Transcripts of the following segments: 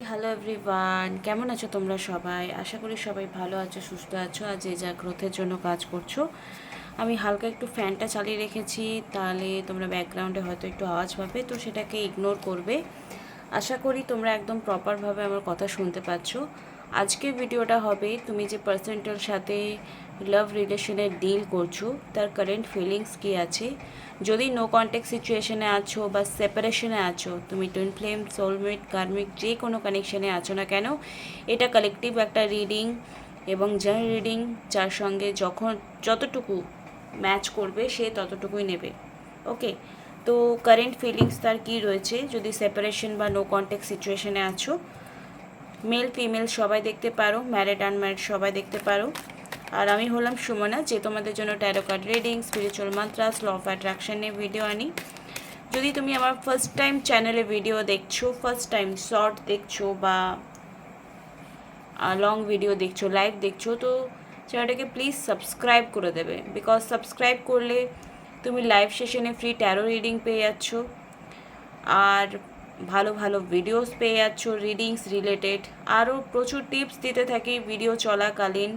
Hello everyone, কেমন আছো তোমরা সবাই? আশা করি সবাই ভালো আছো, সুস্থ আছো আর যে যা গ্রোথের জন্য কাজ করছো। আমি হালকা একটু ফ্যানটা চালিয়ে রেখেছি, তাহলে তোমরা ব্যাকগ্রাউন্ডে হয়তো একটু আওয়াজ পাবে, তো সেটাকে ইগনোর করবে। আশা করি তোমরা একদম প্রপারভাবে আমার কথা শুনতে পাচ্ছ। আজকের ভিডিওটা হবে তুমি যে পার্সনটার সাথে লাভ রিলেশনে ডিল করছো তার কারেন্ট ফিলিংস কী আছে। যদি নো কন্ট্যাক্ট সিচুয়েশনে আছো বা সেপারেশনে আছো, তুমি টুইন ফ্লেম, সোলমেট, কার্মিক যে কোনো কানেকশানে আছো না কেন, এটা কালেকটিভ একটা রিডিং এবং জার্নাল রিডিং, যার সঙ্গে যতটুকু ম্যাচ করবে সে ততটুকুই নেবে। ওকে, তো কারেন্ট ফিলিংস তার কী রয়েছে যদি সেপারেশন বা নো কন্ট্যাক্ট সিচুয়েশনে আছো। মেল ফিমেল সবাই দেখতে পারো, ম্যারিড আনম্যারিড সবাই দেখতে পারো। আর আমি হলাম সুমনা, যে তোমাদের জন্য tarot card reading, spiritual mantras, law of অ্যাট্রাকশনে ভিডিও আনি। যদি তুমি আমার ফার্স্ট টাইম চ্যানেলে ভিডিও দেখছো, ফার্স্ট টাইম শর্ট দেখছো বা লং ভিডিও দেখছো, লাইভ দেখছো, তো চ্যানেলটাকে প্লিজ সাবস্ক্রাইব করে দেবে। বিকজ সাবস্ক্রাইব করলে তুমি লাইভ সেশনে ফ্রি ট্যারো রিডিং পেয়ে যাচ্ছ, আর ভালো ভালো ভিডিওস পেয়ে যাচ্ছ রিডিংস রিলেটেড। আরও প্রচুর টিপস দিতে থাকি ভিডিও চলাকালীন,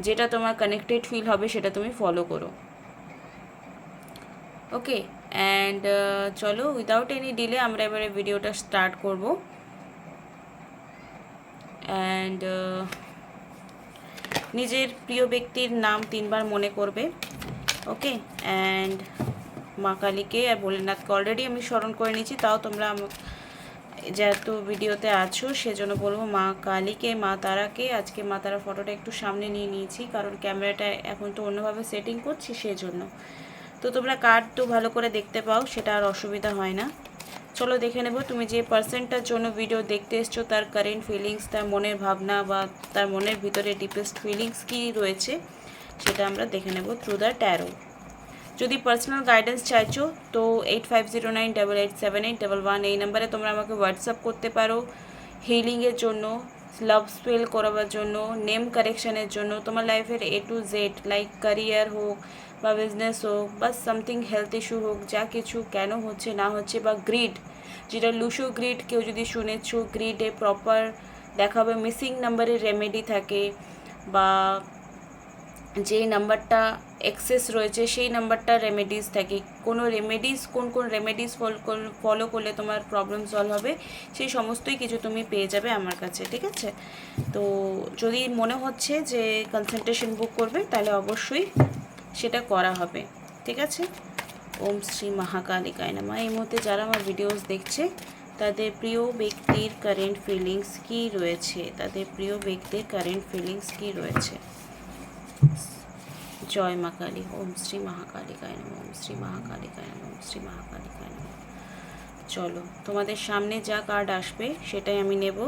যেটা তোমার কানেক্টেড ফিল হবে সেটা তুমি ফলো করো। ওকে, অ্যান্ড চলো উইদাউট এনি ডিলে আমরা এবারে ভিডিওটা স্টার্ট করব। অ্যান্ড নিজের প্রিয় ব্যক্তির নাম 3বার মনে করবে। ওকে, অ্যান্ড মা কালীকে আর ভোলেনাথকে অলরেডি আমি স্মরণ করে নিয়েছি, তাও তোমরা যেহেতু ভিডিওতে আছো সেজন্য বলবো মা কালীকে, মা তারাকে। আজকে মা তারা ফটোটা একটু সামনে নিয়ে নিয়েছি, কারণ ক্যামেরাটা এখন তো অন্যভাবে সেটিং করছি সেজন্য। তো তোমরা কার্ড তো ভালো করে দেখতে পাও, সেটা আর অসুবিধা হয় না। চলো দেখে নেব তুমি যে পার্সনটার জন্য ভিডিও দেখতে এসছো তার কারেন্ট ফিলিংস, তার মনের ভাবনা বা তার মনের ভিতরে ডিপেস্ট ফিলিংস কী রয়েছে সেটা আমরা দেখে নেব থ্রু দ্য ট্যারো। যদি পার্সোনাল গাইডেন্স চাইছো তো 8509887811 এই নাম্বারে তোমরা আমাকে হোয়াটসঅ্যাপ করতে পারো। হিলিংয়ের জন্য, লাভ স্পেল করাবার জন্য, নেম কারেকশানের জন্য, তোমার লাইফের A to Z, like career হোক বা বিজনেস হোক বা সামথিং হেলথ ইস্যু হোক, যা কিছু কেন হচ্ছে না হচ্ছে, বা গ্রিড, যেটা লুসো গ্রিড কেউ যদি শুনেছো, গ্রিডে প্রপার দেখাবে মিসিং নাম্বারের রেমেডি থাকে, বা যেই নাম্বারটা এক্সেস রয়েছে সেই নাম্বারটা রেমেডিস থাকে, কোনো রেমেডিস কোন কোন রেমেডিস ফলো করলে তোমার প্রবলেম সলভ হবে, সেই সমস্তই কিছু তুমি পেয়ে যাবে আমার কাছে। ঠিক আছে, তো যদি মনে হচ্ছে যে কনসালটেশন বুক করবে তাহলে অবশ্যই সেটা করা হবে। ঠিক আছে, ওম শ্রী মহাকালিকায় নমঃ। এই মুহূর্তে যারা আমার ভিডিওস দেখছে তাদের প্রিয় ব্যক্তির কারেন্ট ফিলিংস কী রয়েছে, তাদের প্রিয় ব্যক্তির কারেন্ট ফিলিংস কী রয়েছে। জয় মা কালী, ওম শ্রী মহাকালিকায় নমঃ, ওম শ্রী মহাকালিকায় নমঃ, ওম শ্রী মহাকালিকায় নমঃ। চলো তোমাদের সামনে যা কার্ড আসবে সেটাই আমি নেব।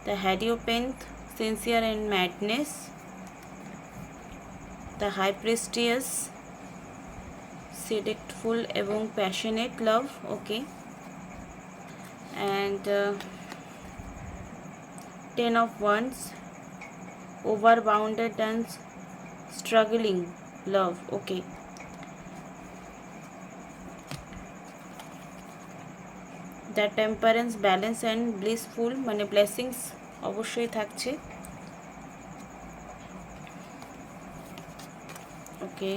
The hierophant, sincere and madness, the high priestess, seductive এবং passionate love. Okay, and 10 of wands, overbounded and struggling love. Okay, the temperance, balance and blissful, মানে ব্লেসিংস অবশ্যই থাকছে। ওকে,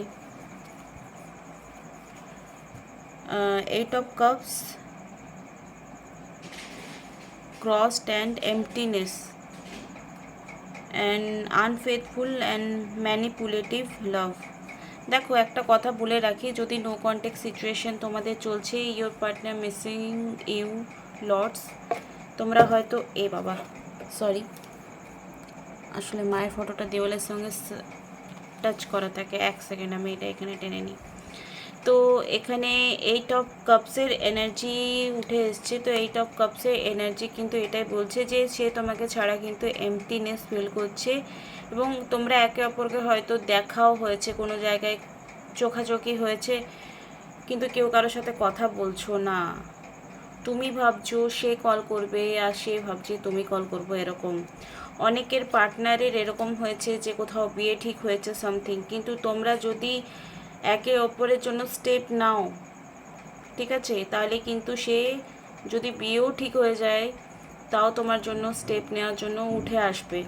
8 of cups, crossed and emptiness, and unfaithful and manipulative love. দেখো একটা কথা বলে রাখি, যদি নো কন্ট্যাক্ট সিচুয়েশন তোমাদের চলছে, your partner missing you lots, তোমরা হয়তো বাবা সরি, আসলে মায়ের ফটোটা দেওয়ালের সঙ্গে টাচ করা থাকে, 1 সেকেন্ড আমি এটা এখানে টেনে নিই। তো এখানে 8 অফ কাপসের এনার্জি উঠে এসছে। তো 8 অফ কাপসের এনার্জি কিন্তু এটাই বলছে যে সে তোমাকে ছাড়া কিন্তু এমটিনেস ফিল করছে, এবং তোমরা একে অপরকে হয়তো দেখাও হয়েছে, কোনো জায়গায় চোখাচোখি হয়েছে, কিন্তু কেউ কারোর সাথে কথা বলছো না। তুমি ভাবছো সে কল করবে আর সে ভাবছে তুমি কল করবো, এরকম অনেকের পার্টনারের এরকম হয়েছে যে কোথাও বিয়ে ঠিক হয়েছে সামথিং, কিন্তু তোমরা যদি একে অপরের জন্য স্টেপ নাও, ঠিক আছে, তাহলে কিন্তু সে যদি বিয়েও ঠিক হয়ে যায় তাও তোমার জন্য স্টেপ নেওয়ার জন্য উঠে আসবে।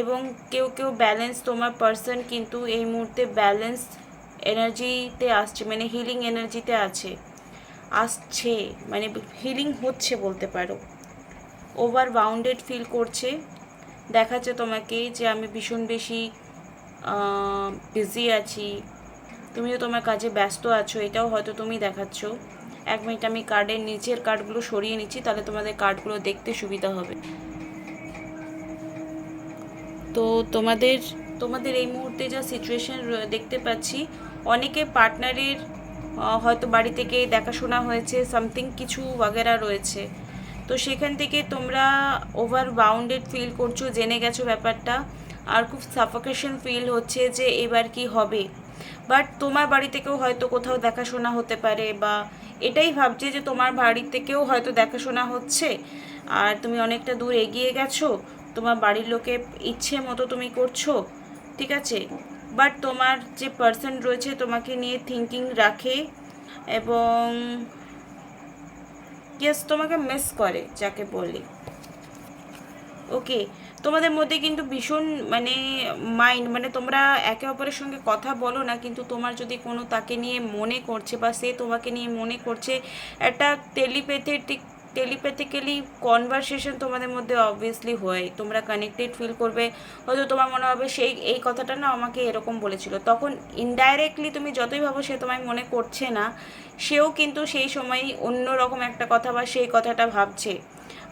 এবং কেউ কেউ ব্যালেন্স, তোমার পার্সন কিন্তু এই মুহূর্তে ব্যালেন্স এনার্জিতে আসছে, মানে হিলিং এনার্জিতে আসছে, মানে হিলিং হচ্ছে বলতে পারো। ওভার বাউন্ডেড ফিল করছে, দেখাচ্ছে তোমাকে যে আমি ভীষণ বেশি বিজি আছি, তুমিও তোমার কাজে ব্যস্ত আছো, এটাও হয়তো তুমি দেখাচ্ছ। 1 মিনিট আমি কার্ডের নিচের কার্ডগুলো সরিয়ে নিচ্ছি, তাহলে তোমাদের কার্ডগুলো দেখতে সুবিধা হবে। তো তোমাদের তোমাদের এই মুহূর্তে যা সিচুয়েশন দেখতে পাচ্ছি, অনেকে পার্টনারের হয়তো বাড়ি থেকে দেখাশোনা হয়েছে, সামথিং কিছু বাগেরা রয়েছে। তো সেখান থেকে তোমরা ওভার বাউন্ডেড ফিল করছো, জেনে গেছো ব্যাপারটা, আর খুব সাফোকেশন ফিল হচ্ছে যে এবার কি হবে। বাট তোমার বাড়ি থেকেও হয়তো কোথাও দেখাশোনা হতে পারে, বা এটাই ভাবছে যে তোমার বাড়ি থেকেও হয়তো দেখাশোনা হচ্ছে, আর তুমি অনেকটা দূর এগিয়ে গেছো, তোমার বাড়ির লোকে ইচ্ছে মতো তুমি করছো, ঠিক আছে। বাট তোমার যে পার্সন রয়েছে তোমাকে নিয়ে থিঙ্কিং রাখে, এবং ইয়েস তোমাকে মিস করে যাকে বলি। ওকে, তোমাদের মধ্যে কিন্তু ভীষণ মানে মাইন্ড, মানে তোমরা একে অপরের সঙ্গে কথা বলো না, কিন্তু তোমার যদি কোনো তাকে নিয়ে মনে করছে বা সে তোমাকে নিয়ে মনে করছে, একটা টেলিপ্যাথিক্যালি কনভারসেশন তোমাদের মধ্যে অবভিয়াসলি হয়, তোমরা কানেক্টেড ফিল করবে। হয়তো তোমার মনে হবে সেই এই কথাটা না আমাকে এরকম বলেছিল, তখন ইনডাইরেক্টলি তুমি যতই ভাবো সে তোমায় মনে করছে না, সেও কিন্তু সেই সময় অন্য রকম একটা কথা বা সেই কথাটা ভাবছে,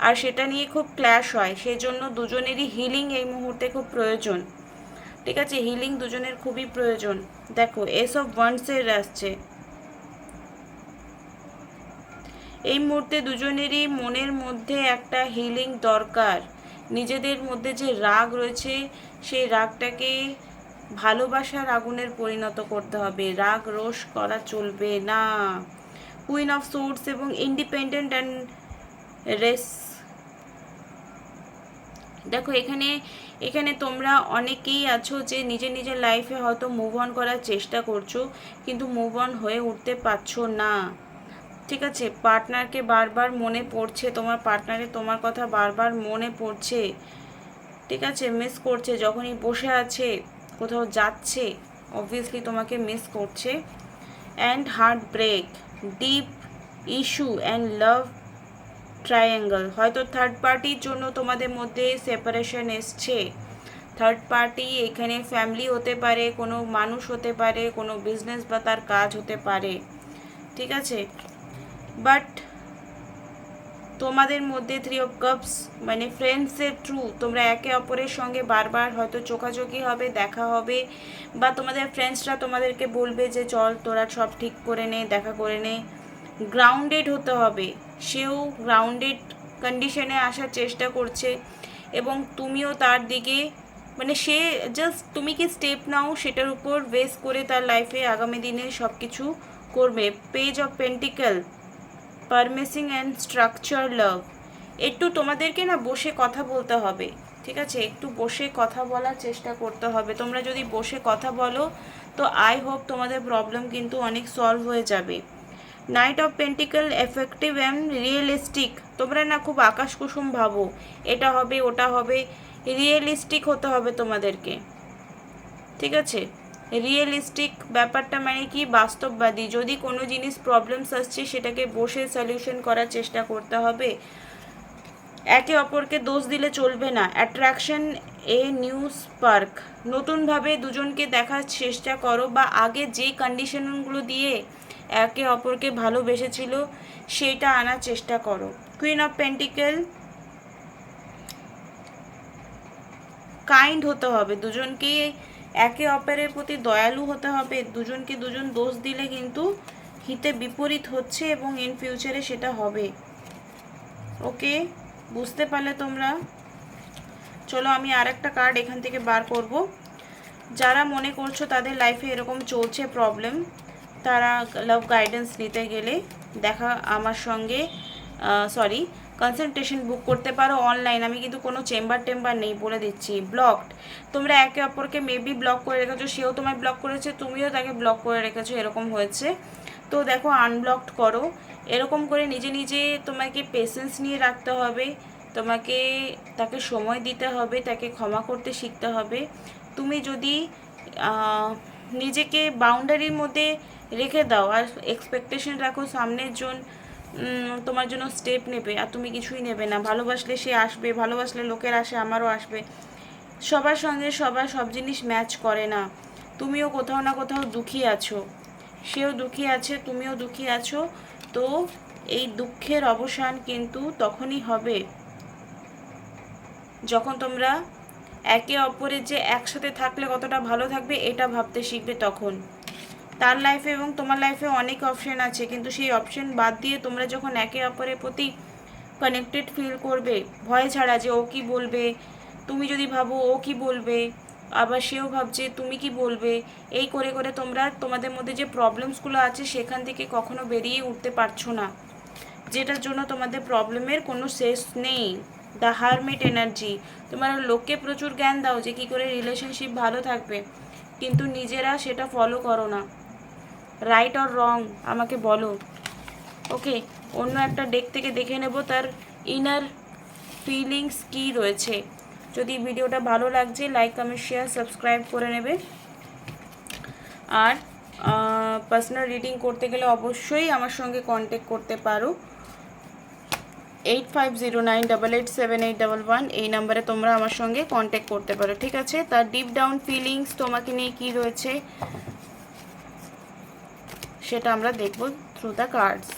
আর সেটা নিয়ে খুব ক্ল্যাশ হয়। সেই জন্য দুজনেরই হিলিং এই মুহূর্তে খুব প্রয়োজন, ঠিক আছে, হিলিং দুজনের খুবই প্রয়োজন। দেখো এসব ওয়ান্ডসের আসছে, এই মুহূর্তে দুজনেরই মনের মধ্যে একটা হিলিং দরকার। নিজেদের মধ্যে যে রাগ রয়েছে সেই রাগটাকে ভালোবাসার আগুনের পরিণত করতে হবে, রাগ রোষ করা চলবে না। কুইন অফ সোর্স এবং ইন্ডিপেন্ডেন্ট অ্যান্ড রেস। দেখো এখানে এখানে তোমরা অনেকেই আছো যে নিজের নিজের লাইফে হয়তো মুভ অন করার চেষ্টা করছো, কিন্তু মুভ অন হয়ে উঠতে পারছো না, ঠিক আছে। পার্টনারকে বারবার মনে পড়ছে, তোমার পার্টনারে তোমার কথা বারবার মনে পড়ছে, ঠিক আছে, মিস করছে। যখনই বসে আছে কোথাও যাচ্ছে অবভিয়াসলি তোমাকে মিস করছে। And heart break, deep issue and love triangle, হয়তো থার্ড পার্টির জন্য তোমাদের মধ্যে সেপারেশন এসছে। থার্ড পার্টি এখানে ফ্যামিলি হতে পারে, কোনো মানুষ হতে পারে, কোনো বিজনেস বা তার কাজ হতে পারে, ঠিক আছে। বাট তোমাদের মধ্যে 3 অফ কাপস মানে ফ্রেন্ডসের থ্রু তোমরা একে অপরের সঙ্গে বারবার হয়তো চোখাচোখি হবে, দেখা হবে, বা তোমাদের ফ্রেন্ডসরা তোমাদেরকে বলবে যে চল তোরা সব ঠিক করে নে, দেখা করে নে। গ্রাউন্ডেড হতে হবে, সেও গ্রাউন্ডেড কন্ডিশনে আসার চেষ্টা করছে, এবং তুমিও তার দিকে, মানে সে জাস্ট তুমি কি স্টেপ নাও সেটার উপর বেস করে তার লাইফে আগামী দিনে সব কিছু করবে। Page of pentacle, promising and structure love, একটু তোমাদেরকে না বসে কথা বলতে হবে, ঠিক আছে, একটু বসে কথা বলার চেষ্টা করতে হবে। তোমরা যদি বসে কথা বলো তো আই হোপ তোমাদের প্রবলেম কিন্তু অনেক সলভ হয়ে যাবে। Night of pentacle, effective and realistic, তোমরা না খুব আকাশ কুসুম ভাবো, এটা হবে ওটা হবে, রিয়েলিস্টিক হতে হবে তোমাদেরকে, ঠিক আছে। রিয়েলিস্টিক ব্যাপারটা মানে কি, বাস্তববাদী। যদি কোনো জিনিস প্রবলেমস আসছে সেটাকে বসে সলিউশন করার চেষ্টা করতে হবে, একে অপরকে দোষ দিলে চলবে না। অ্যাট্রাকশন, এ নিউ স্পার্ক, নতুনভাবে দুজনকে দেখার চেষ্টা করো, বা আগে যে কন্ডিশনগুলো দিয়ে একে অপরকে ভালোবেসেছিল সেটা আনার চেষ্টা করো। কুইন অফ পেন্টিকেল, কাইন্ড হতে হবে দুজনকে, একে অপরের প্রতি দয়ালু হতে হবে। দুজনকে দুজন দোষ দিলে কিন্তু হিতে বিপরীত হচ্ছে, এবং ইন ফিউচারে সেটা হবে। ওকে, বুঝতে পারলে তোমরা? চলো আমি আর একটা কার্ড এখান থেকে বার করব। যারা মনে করছো তাদের লাইফে এরকম চলছে প্রবলেম, তারা লাভ গাইডেন্স নিতে গেলে দেখা আমার সঙ্গে কনসালটেশন বুক করতে পারো অনলাইন। আমি কিন্তু কোনো চেম্বার নেই, বলে দিচ্ছি। ব্লকড, তোমরা একে অপরকে মেবি ব্লক করে রেখেছো, সেও তোমায় ব্লক করেছে, তুমিও তাকে ব্লক করে রেখেছো, এরকম হয়েছে। তো দেখো আনব্লকড করো। এরকম করে নিজে নিজে তোমাকে পেশেন্স নিয়ে রাখতে হবে, তোমাকে তাকে সময় দিতে হবে, তাকে ক্ষমা করতে শিখতে হবে। তুমি যদি নিজেকে বাউন্ডারির মধ্যে রেখে দাও আর এক্সপেকটেশন রাখো সামনের জন তোমার জন্য স্টেপ নেবে, আর তুমি কিছুই নেবে না, ভালোবাসলে সে আসবে, ভালোবাসলে লোকের আসে, আমারও আসবে, সবার সঙ্গে সবার সব জিনিস ম্যাচ করে না। তুমিও কোথাও না কোথাও দুঃখী আছো, সেও দুঃখী আছে, তুমিও দুঃখী আছো। তো এই দুঃখের অবসান কিন্তু তখনই হবে যখন তোমরা একে অপরের যে একসাথে থাকলে কতটা ভালো থাকবে এটা ভাবতে শিখবে। তখন তার লাইফে এবং তোমার লাইফে অনেক অপশন আছে, কিন্তু সেই অপশন বাদ দিয়ে তোমরা যখন একে অপরের প্রতি কানেক্টেড ফিল করবে, ভয় ছাড়া যে ও কি বলবে, তুমি যদি ভাবো ও কি বলবে, আবার সেও ভাবছে তুমি কি বলবে, এই করে করে তোমরা তোমাদের মধ্যে যে প্রবলেমসগুলো আছে সেখান থেকে কখনো বেরিয়ে উঠতে পারছো না, যেটার জন্য তোমাদের প্রবলেমের কোনো শেষ নেই। The hermit energy. তোমরা লোককে প্রচুর জ্ঞান দাও যে কী করে রিলেশনশিপ ভালো থাকবে, কিন্তু নিজেরা সেটা ফলো করো না। রাইট অর রং আমাকে বলো। ওকে, অন্য একটা ডেক থেকে দেখে নেব তার ইনার ফিলিংস কী রয়েছে। যদি ভিডিওটা ভালো লাগছে লাইক কমেন্ট শেয়ার সাবস্ক্রাইব করে নেবে। আর পার্সোনাল রিডিং করতে গেলে অবশ্যই আমার সঙ্গে কন্ট্যাক্ট করতে পারো। 8509887811 এই নাম্বারে তোমরা আমার সঙ্গে কন্ট্যাক্ট করতে পারো, ঠিক আছে। তার ডিপ ডাউন ফিলিংস তোমাকে নিয়ে কী রয়েছে সেটা আমরা দেখব থ্রু দ্য কার্ডস।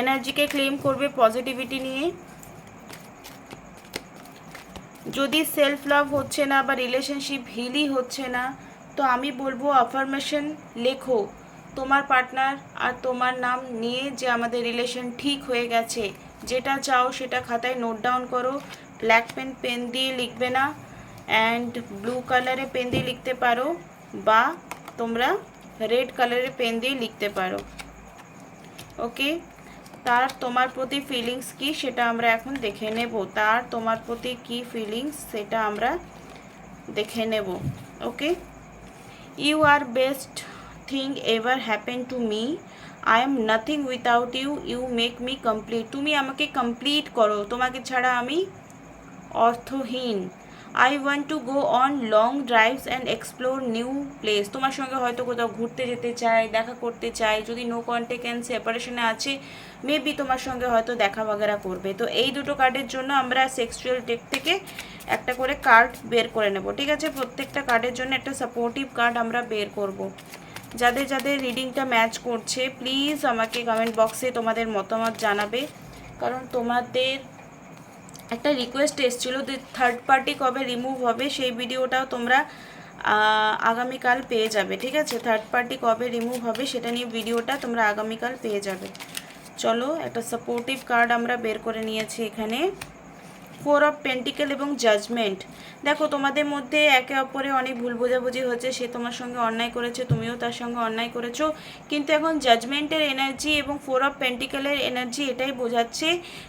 এনার্জিকে ক্লেম করবে পজিটিভিটি নিয়ে। যদি সেলফ লাভ হচ্ছে না বা রিলেশনশিপ হিলই হচ্ছে না, তো আমি বলবো অ্যাফার্মেশন লেখো তোমার পার্টনার আর তোমার নাম নিয়ে যে আমাদের রিলেশন ঠিক হয়ে গেছে। যেটা চাও সেটা খাতায় নোট ডাউন করো। ব্ল্যাক পেন দিয়ে লিখবে না, অ্যান্ড ব্লু কালারে পেন দিয়ে লিখতে পারো, বা তোমরা রেড কালারের পেন দিয়ে লিখতে পারো। ওকে, তার তোমার প্রতি ফিলিংস কি সেটা আমরা এখন দেখে নেব। তার তোমার প্রতি কি ফিলিংস সেটা আমরা দেখে নেব। Okay, you are best thing ever happen to me, I am nothing without you, you make me complete. তুমি আমাকে কমপ্লিট করো, তোমাকে ছাড়া আমি অর্থহীন। I want to go on long drives and explore new place. তোমার সঙ্গে হয়তো কোথাও ঘুরতে যেতে চাই, দেখা করতে চাই। যদি নো কন্ট্যাক্ট অ্যান্ড সেপারেশনে আছে, মেবি তোমার সঙ্গে হয়তো দেখা বাগেরা করবে। তো এই দুটো কার্ডের জন্য আমরা সেক্সুয়াল ডেক থেকে একটা করে কার্ড বের করে নেব, ঠিক আছে। প্রত্যেকটা কার্ডের জন্য একটা সাপোর্টিভ কার্ড আমরা বের করব। যাদের যাদের রিডিংটা ম্যাচ করছে প্লিজ আমাকে কমেন্ট বক্সে তোমাদের মতামত জানাবে, কারণ তোমাদের একটা রিকোয়েস্ট এসেছিলো যে থার্ড পার্টি কবে রিমুভ হবে সেই ভিডিওটাও তোমরা আগামীকাল পেয়ে যাবে, ঠিক আছে। থার্ড পার্টি কবে রিমুভ হবে সেটা নিয়ে ভিডিওটা তোমরা আগামীকাল পেয়ে যাবে। চলো, একটা সাপোর্টিভ কার্ড আমরা বের করে নিয়েছি এখানে। 4 অফ পেন্টিকেল এবং জাজমেন্ট। দেখো তোমাদের মধ্যে একে অপরে অনেক ভুল বোঝাবুঝি হচ্ছে, সে তোমার সঙ্গে অন্যায় করেছে, তুমিও তার সঙ্গে অন্যায় করেছো, কিন্তু এখন জাজমেন্টের এনার্জি এবং 4 অফ পেন্টিকেলের এনার্জি এটাই বোঝাচ্ছে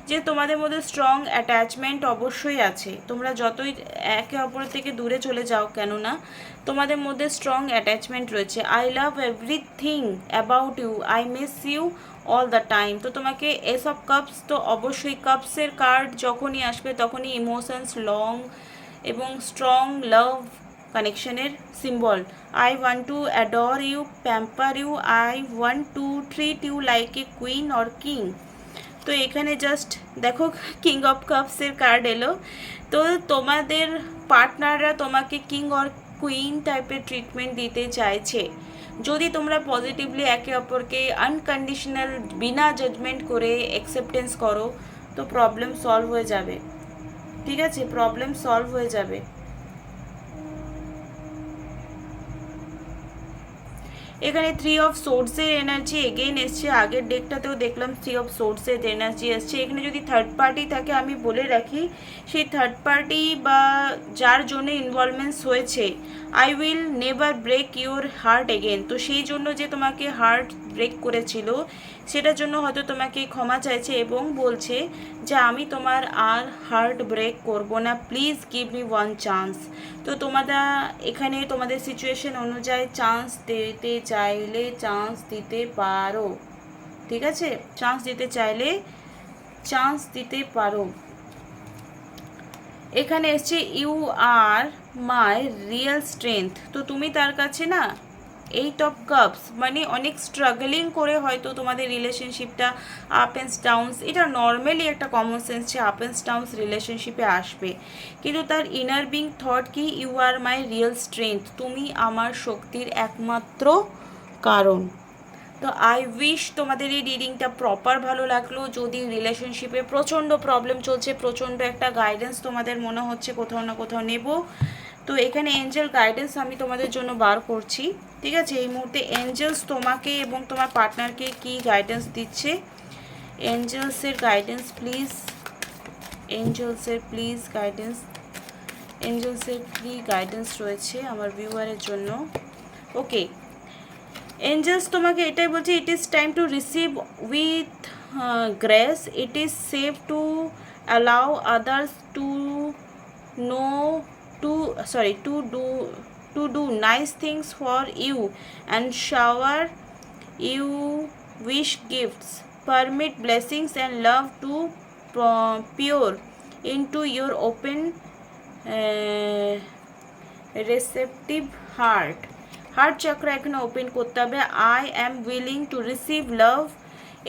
যে তোমাদের মধ্যে স্ট্রং অ্যাটাচমেন্ট অবশ্যই আছে। তোমরা যতই একে অপরের থেকে দূরে চলে যাও কেন না, তোমাদের মধ্যে স্ট্রং অ্যাটাচমেন্ট রয়েছে। I love everything about you, I miss you all the time. তো তোমাকে এস অফ কাপস, তো অবশ্যই কাপসের কার্ড যখনই আসবে তখনই ইমোশনস, লং এবং স্ট্রং লাভ কানেকশনের symbol. I want to adore you, pamper you, I want to treat you like a queen or king. তো এখানে জাস্ট দেখো কিং অফ কাপসের কার্ড এলো। তো তোমাদের পার্টনাররা তোমাকে কিং অর কুইন টাইপের ট্রিটমেন্ট দিতে চাইছে। যদি তোমরা পজিটিভলি একে অপরকে আনকন্ডিশনাল বিনা জাজমেন্ট করে অ্যাকসেপ্টেন্স করো, তো প্রবলেম সলভ হয়ে যাবে, ঠিক আছে। প্রবলেম সলভ হয়ে যাবে। এখানে 3 অফ সোর্সের এনার্জি এগেইন এসছে। আগের ডেকটাতেও দেখলাম 3 অফ সোর্সের এনার্জি এসছে। এখানে যদি থার্ড পার্টি থাকে, আমি বলে রাখি সেই থার্ড পার্টি বা যার জন্য ইনভলভমেন্টস হয়েছে, I will never break your heart again. তো সেই জন্য যে তোমাকে হার্ট ব্রেক করেছিল, সেটার জন্য হয়তো তোমাকে ক্ষমা চাইছে এবং বলছে যে আমি তোমার আর হার্ট ব্রেক করবো না, please give me one chance. তো তোমরা এখানে তোমাদের সিচুয়েশন অনুযায়ী চান্স দিতে চাইলে চান্স দিতে পারো, ঠিক আছে? চান্স দিতে চাইলে চান্স দিতে পারো। এখানে এসছে you are my real strength. তো তুমি তার কাছে না 8 of Cups, মানে অনেক স্ট্রাগলিং করে হয়তো তোমাদের রিলেশনশিপটা আপ অ্যান্ড ডাউনস, এটা নর্মালি একটা কমন সেন্স যে আপ অ্যান্ড ডাউনস রিলেশনশিপে আসবে, কিন্তু তার ইনার বিং থট কি you are my real strength, তুমি আমার শক্তির একমাত্র কারণ। তো আই উইশ তোমাদের এই রিডিংটা প্রপার ভালো লাগলো। যদি রিলেশনশিপে প্রচণ্ড প্রবলেম চলছে, প্রচণ্ড একটা গাইডেন্স তোমাদের মনে হচ্ছে কোথাও না কোথাও নেব, তো এখানে এঞ্জেল গাইডেন্স আমি তোমাদের জন্য বার করছি, ঠিক আছে? এই মুহূর্তে এঞ্জেলস তোমাকে এবং তোমার পার্টনারকে কি গাইডেন্স দিচ্ছে, এঞ্জেলসের গাইডেন্স প্লিজ, এঞ্জেলসের প্লিজ গাইডেন্স, এঞ্জেলসের কি গাইডেন্স রয়েছে আমার ভিউয়ারের জন্য। ওকে, এঞ্জেলস তোমাকে এটাই বলছে, it is time to receive with grace, it is safe to allow others to know to do nice things for you and shower you wish gifts, permit blessings and love to pour into your open receptive heart. Heart chakra এখানে open করতে হবে। I am willing to receive love,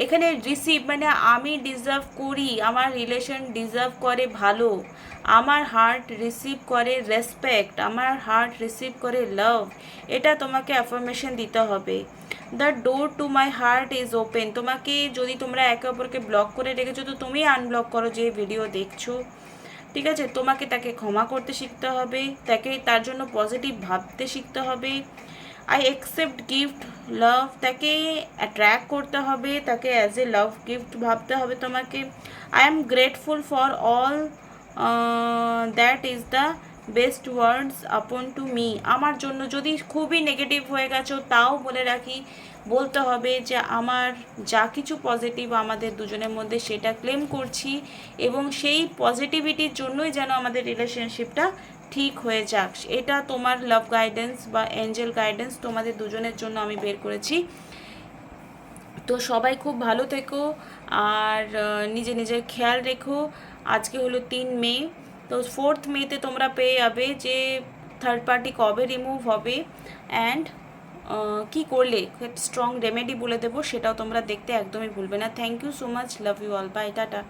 এখানে receive মানে আমি deserve করি, আমার relation deserve করে ভালো, আমার হার্ট রিসিভ করে রেসপেক্ট, আমার হার্ট রিসিভ করে লাভ, এটা তোমাকে অ্যাফার্মেশন দিতে হবে। The door to my heart is open, তোমাকে যদি তোমরা একে অপরকে ব্লক করে রেখেছো তো তুমি আনব্লক করো যে ভিডিও দেখছো, ঠিক আছে? তোমাকে তাকে ক্ষমা করতে শিখতে হবে, তাকে তার জন্য পজিটিভ ভাবতে শিখতে হবে। আই অ্যাকসেপ্ট গিফট লাভ, তাকে অ্যাট্রাক্ট করতে হবে, তাকে অ্যাজ এ লাভ গিফট ভাবতে হবে তোমাকে। I am grateful for all that is the best words upon to me, আমার জন্য যদি খুবই নেগেটিভ হয়ে গেছো তাও বলে রাখি, বলতে হবে যে আমার যা কিছু পজিটিভ আমাদের দুজনের মধ্যে সেটা ক্লেম করছি এবং সেই পজিটিভিটির জন্যই যেন আমাদের রিলেশনশিপটা ঠিক হয়ে যাক। এটা তোমার লাভ গাইডেন্স বা এঞ্জেল গাইডেন্স তোমাদের দুজনের জন্য আমি বের করেছি। তো সবাই খুব ভালো থেকো আর নিজের খেয়াল রেখো। আজকে হলো 3 মে, তো 4th মেতে তোমরা পেয়ে যাবে যে থার্ড পার্টি কবে রিমুভ হবে অ্যান্ড কি করলে স্ট্রং রেমেডি বলে দেবো, সেটাও তোমরা দেখতে একদমই ভুলবে না। Thank you so much, love you all, bye, tata.